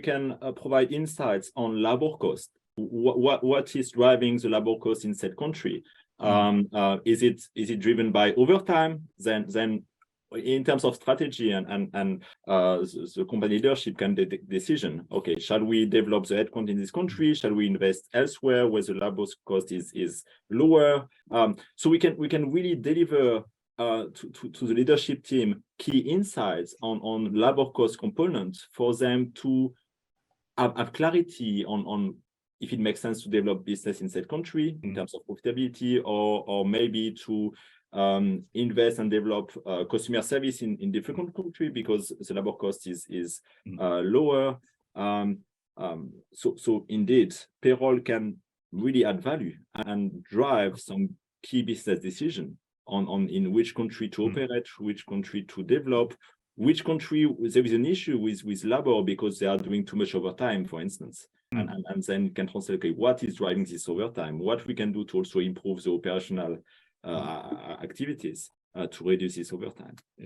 can provide insights on labor cost. What is driving the labor cost in said country? Is it driven by overtime? Then in terms of strategy and the company leadership can take decision. Okay, shall we develop the headcount in this country? Shall we invest elsewhere where the labor cost is lower? So we can really deliver to the leadership team key insights on labor cost components for them to have clarity on if it makes sense to develop business in that country in terms of profitability, or maybe to invest and develop customer service in different country because the labor cost is lower. So indeed, payroll can really add value and drive some key business decision on in which country to operate, which country to develop, which country there is an issue with labor because they are doing too much overtime, for instance. And then can translate, okay, what is driving this overtime? What we can do to also improve the operational activities to reduce this overtime.